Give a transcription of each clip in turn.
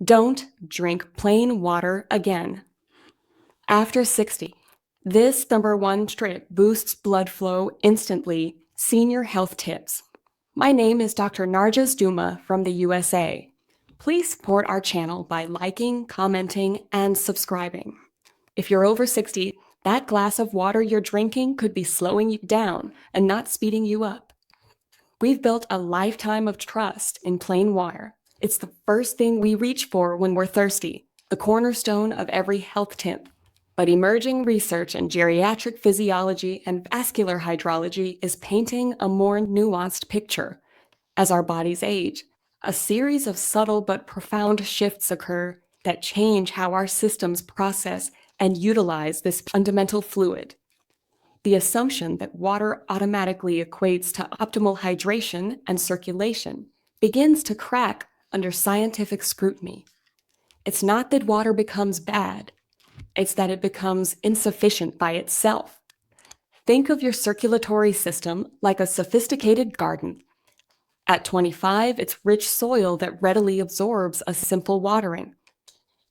Don't drink plain water again. After 60, this number one trick boosts blood flow instantly. Senior health tips. My name is Dr. Narjas Duma from the USA. Please support our channel by liking, commenting, and subscribing. If you're over 60, that glass of water you're drinking could be slowing you down and not speeding you up. We've built a lifetime of trust in plain water. It's the first thing we reach for when we're thirsty, the cornerstone of every health tip. But emerging research in geriatric physiology and vascular hydrology is painting a more nuanced picture. As our bodies age, a series of subtle but profound shifts occur that change how our systems process and utilize this fundamental fluid. The assumption that water automatically equates to optimal hydration and circulation begins to crack under scientific scrutiny. It's not that water becomes bad, it's that it becomes insufficient by itself. Think of your circulatory system like a sophisticated garden. At 25, it's rich soil that readily absorbs a simple watering.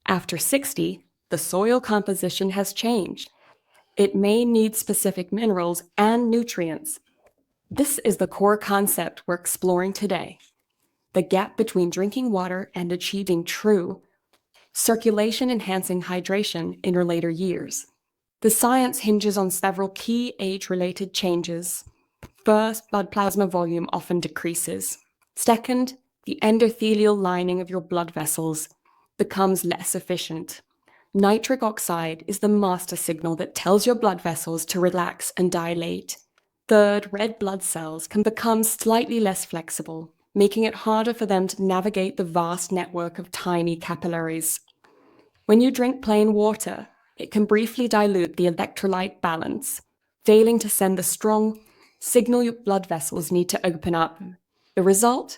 After 60, the soil composition has changed. It may need specific minerals and nutrients. This is the core concept we're exploring today. The gap between drinking water and achieving true circulation-enhancing hydration in your later years. The science hinges on several key age-related changes. First, blood plasma volume often decreases. Second, the endothelial lining of your blood vessels becomes less efficient. Nitric oxide is the master signal that tells your blood vessels to relax and dilate. Third, red blood cells can become slightly less flexible, making it harder for them to navigate the vast network of tiny capillaries. When you drink plain water, it can briefly dilute the electrolyte balance, failing to send the strong signal your blood vessels need to open up. The result?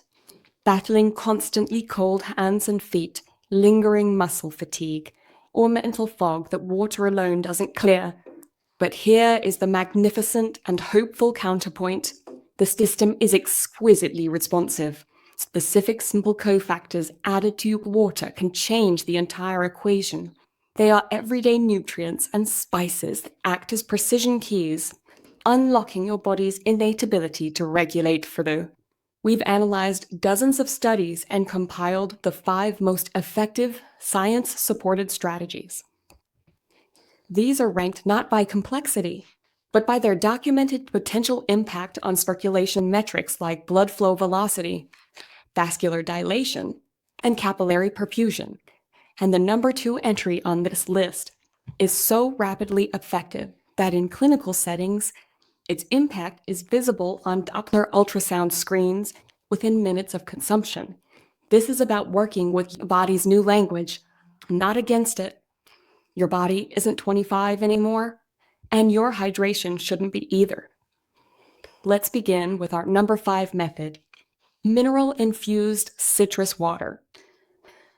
Battling constantly cold hands and feet, lingering muscle fatigue, or mental fog that water alone doesn't clear. But here is the magnificent and hopeful counterpoint. The system is exquisitely responsive. Specific simple cofactors added to your water can change the entire equation. They are everyday nutrients and spices that act as precision keys, unlocking your body's innate ability to regulate flow. We've analyzed dozens of studies and compiled the 5 most effective science-supported strategies. These are ranked not by complexity, but by their documented potential impact on circulation metrics like blood flow velocity, vascular dilation, and capillary perfusion. And the number 2 entry on this list is so rapidly effective that in clinical settings, its impact is visible on Doppler ultrasound screens within minutes of consumption. This is about working with your body's new language, not against it. Your body isn't 25 anymore, and your hydration shouldn't be either. Let's begin with our number 5 method, mineral-infused citrus water.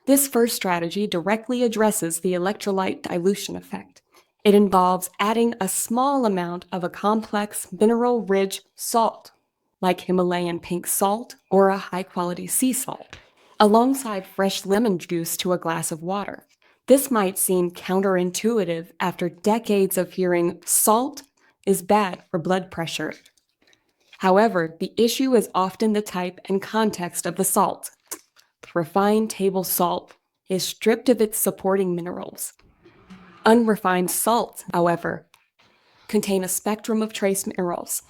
This first strategy directly addresses the electrolyte dilution effect. It involves adding a small amount of a complex mineral-rich salt, like Himalayan pink salt or a high-quality sea salt, alongside fresh lemon juice to a glass of water. This might seem counterintuitive after decades of hearing salt is bad for blood pressure. However, the issue is often the type and context of the salt. Refined table salt is stripped of its supporting minerals. Unrefined salts, however, contain a spectrum of trace minerals.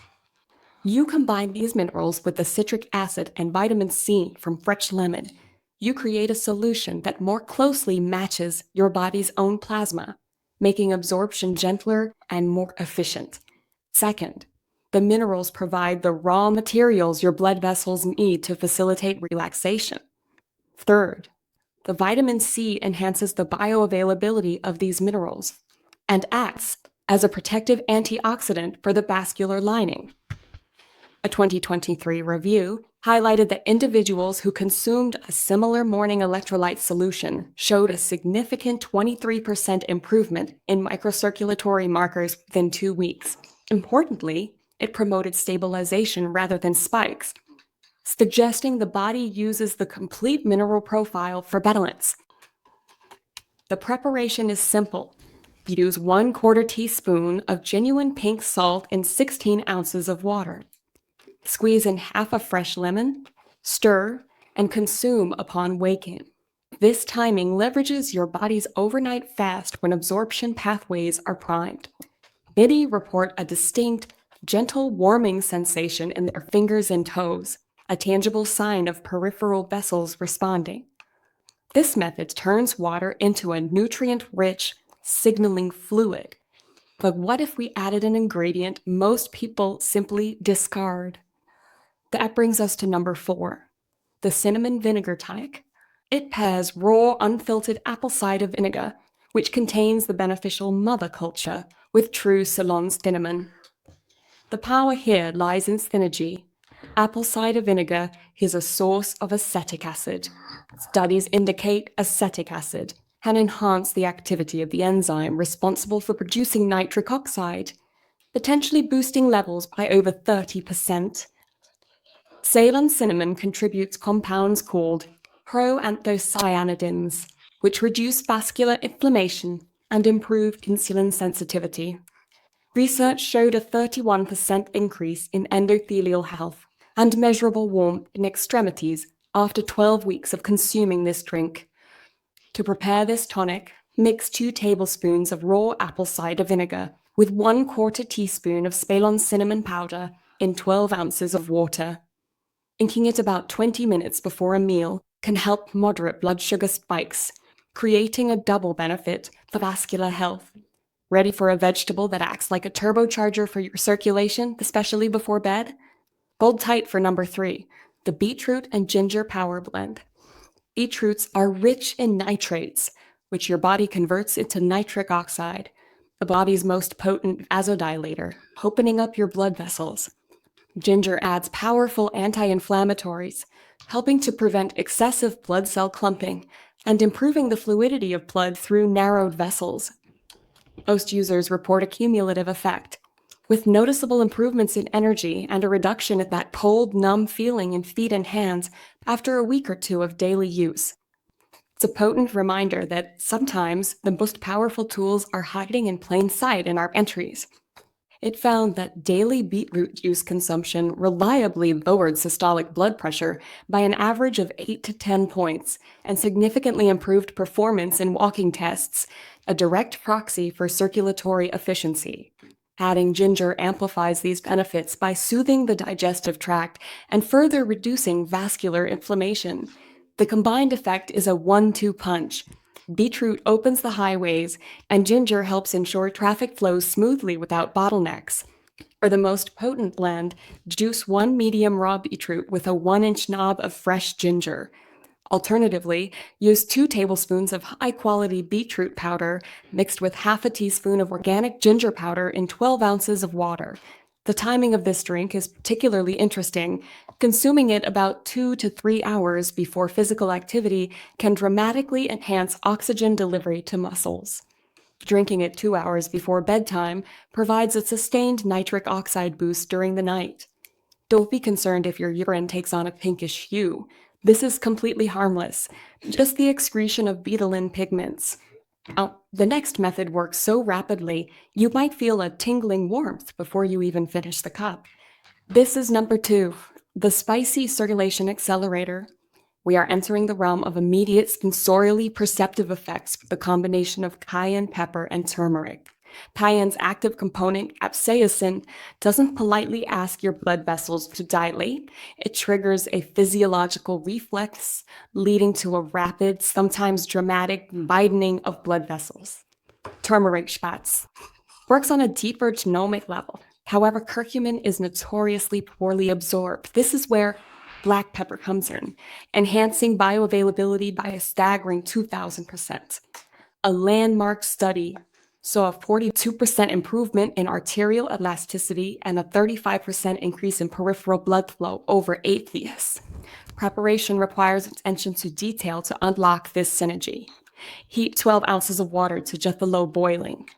You combine these minerals with the citric acid and vitamin C from fresh lemon. You create a solution that more closely matches your body's own plasma, making absorption gentler and more efficient. Second, the minerals provide the raw materials your blood vessels need to facilitate relaxation. Third, the vitamin C enhances the bioavailability of these minerals and acts as a protective antioxidant for the vascular lining. A 2023 review highlighted that individuals who consumed a similar morning electrolyte solution showed a significant 23% improvement in microcirculatory markers within 2 weeks. Importantly, it promoted stabilization rather than spikes, suggesting the body uses the complete mineral profile for balance. The preparation is simple. Use 1/4 teaspoon of genuine pink salt in 16 ounces of water. Squeeze in half a fresh lemon, stir, and consume upon waking. This timing leverages your body's overnight fast when absorption pathways are primed. Many report a distinct, gentle warming sensation in their fingers and toes, a tangible sign of peripheral vessels responding. This method turns water into a nutrient-rich, signaling fluid. But what if we added an ingredient most people simply discard? That brings us to number 4, the cinnamon vinegar tonic. It pairs raw, unfiltered apple cider vinegar, which contains the beneficial mother culture, with true Ceylon cinnamon. The power here lies in synergy. Apple cider vinegar is a source of acetic acid. Studies indicate acetic acid can enhance the activity of the enzyme responsible for producing nitric oxide, potentially boosting levels by over 30%. Ceylon cinnamon contributes compounds called proanthocyanidins, which reduce vascular inflammation and improve insulin sensitivity. Research showed a 31% increase in endothelial health and measurable warmth in extremities after 12 weeks of consuming this drink. To prepare this tonic, mix 2 tablespoons of raw apple cider vinegar with 1/4 teaspoon of Ceylon cinnamon powder in 12 ounces of water. Drinking it about 20 minutes before a meal can help moderate blood sugar spikes, creating a double benefit for vascular health. Ready for a vegetable that acts like a turbocharger for your circulation, especially before bed? Hold tight for number 3, the beetroot and ginger power blend. Beetroots are rich in nitrates, which your body converts into nitric oxide, the body's most potent vasodilator, opening up your blood vessels. Ginger adds powerful anti-inflammatories, helping to prevent excessive blood cell clumping and improving the fluidity of blood through narrowed vessels. Most users report a cumulative effect, with noticeable improvements in energy and a reduction in that cold, numb feeling in feet and hands after a week or 2 of daily use. It's a potent reminder that sometimes the most powerful tools are hiding in plain sight in our pantries. It found that daily beetroot juice consumption reliably lowered systolic blood pressure by an average of 8 to 10 points and significantly improved performance in walking tests, a direct proxy for circulatory efficiency. Adding ginger amplifies these benefits by soothing the digestive tract and further reducing vascular inflammation. The combined effect is a 1-2 punch. Beetroot opens the highways, and ginger helps ensure traffic flows smoothly without bottlenecks. For the most potent blend, juice 1 medium raw beetroot with a 1-inch knob of fresh ginger. Alternatively, use 2 tablespoons of high-quality beetroot powder mixed with half a teaspoon of organic ginger powder in 12 ounces of water. The timing of this drink is particularly interesting. Consuming it about 2 to 3 hours before physical activity can dramatically enhance oxygen delivery to muscles. Drinking it 2 hours before bedtime provides a sustained nitric oxide boost during the night. Don't be concerned if your urine takes on a pinkish hue. This is completely harmless, just the excretion of betalain pigments. Now, the next method works so rapidly, you might feel a tingling warmth before you even finish the cup. This is number 2, the spicy circulation accelerator. We are entering the realm of immediate sensorially perceptive effects with the combination of cayenne pepper and turmeric. Cayenne's active component, capsaicin, doesn't politely ask your blood vessels to dilate. It triggers a physiological reflex, leading to a rapid, sometimes dramatic, widening of blood vessels. Turmeric spats works on a deeper genomic level. However, curcumin is notoriously poorly absorbed. This is where black pepper comes in, enhancing bioavailability by a staggering 2,000%. A landmark study saw a 42% improvement in arterial elasticity and a 35% increase in peripheral blood flow over 8 weeks. Preparation requires attention to detail to unlock this synergy. Heat 12 ounces of water to just below boiling.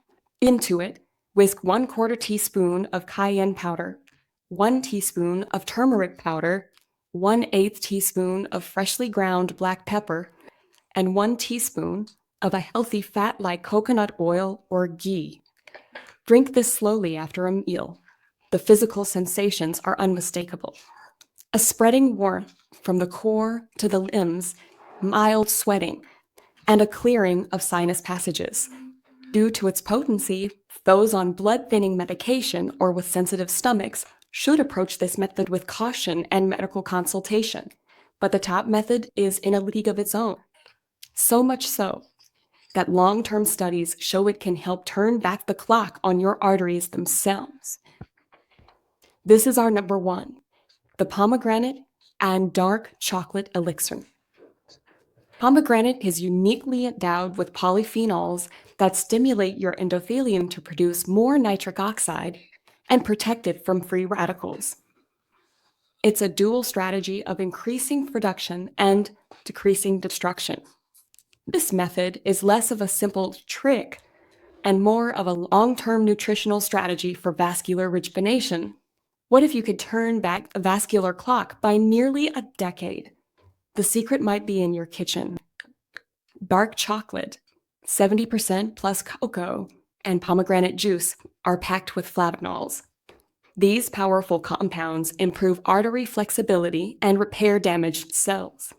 Into it, whisk 1/4 teaspoon of cayenne powder, 1 teaspoon of turmeric powder, 1/8 teaspoon of freshly ground black pepper, and 1 teaspoon of a healthy fat like coconut oil or ghee. Drink this slowly after a meal. The physical sensations are unmistakable. A spreading warmth from the core to the limbs, mild sweating, and a clearing of sinus passages. Due to its potency, those on blood-thinning medication or with sensitive stomachs should approach this method with caution and medical consultation. But the top method is in a league of its own. So much so that long-term studies show it can help turn back the clock on your arteries themselves. This is our number one, the pomegranate and dark chocolate elixir. Pomegranate is uniquely endowed with polyphenols that stimulate your endothelium to produce more nitric oxide and protect it from free radicals. It's a dual strategy of increasing production and decreasing destruction. This method is less of a simple trick and more of a long-term nutritional strategy for vascular rejuvenation. What if you could turn back the vascular clock by nearly a decade? The secret might be in your kitchen. Dark chocolate, 70% plus cocoa, and pomegranate juice are packed with flavonols. These powerful compounds improve artery flexibility and repair damaged cells.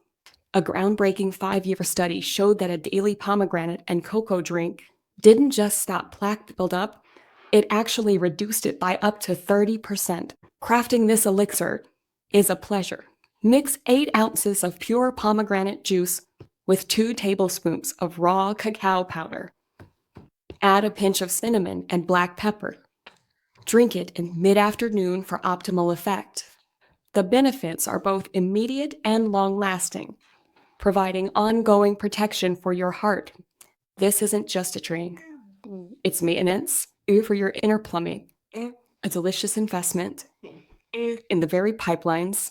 A groundbreaking 5-year study showed that a daily pomegranate and cocoa drink didn't just stop plaque buildup, it actually reduced it by up to 30%. Crafting this elixir is a pleasure. Mix 8 ounces of pure pomegranate juice with 2 tablespoons of raw cacao powder. Add a pinch of cinnamon and black pepper. Drink it in mid-afternoon for optimal effect. The benefits are both immediate and long-lasting, providing ongoing protection for your heart. This isn't just a drink. It's maintenance for your inner plumbing, a delicious investment in the very pipelines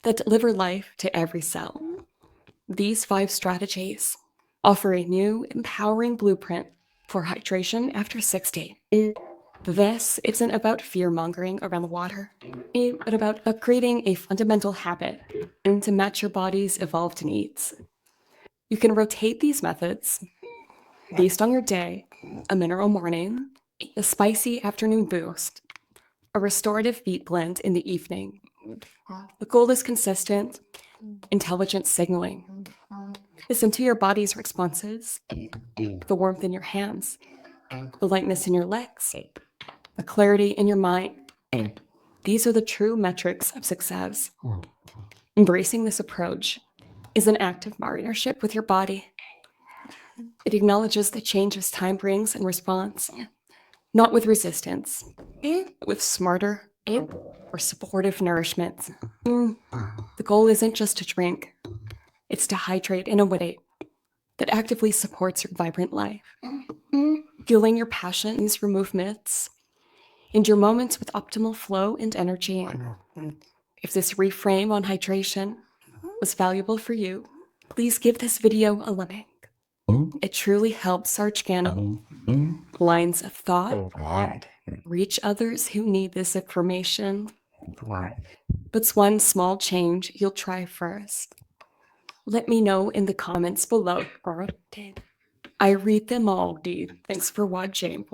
that deliver life to every cell. These 5 strategies offer a new, empowering blueprint for hydration after 60. This isn't about fear-mongering around the water, but about creating a fundamental habit to match your body's evolved needs. You can rotate these methods based on your day: a mineral morning, a spicy afternoon boost, a restorative beet blend in the evening. The goal is consistent, intelligent signaling. Listen to your body's responses, the warmth in your hands, the lightness in your legs, the clarity in your mind. These are the true metrics of success. Embracing this approach is an act of partnership with your body. It acknowledges the changes time brings in response, not with resistance, but with smarter or supportive nourishment. The goal isn't just to drink, it's to hydrate in a way that actively supports your vibrant life. Fueling your passions for movements and your moments with optimal flow and energy. If this reframe on hydration was valuable for you, please give this video a like. It truly helps our channel lines of thought reach others who need this information. But one small change you'll try first. Let me know in the comments below. I read them all, dude. Thanks for watching.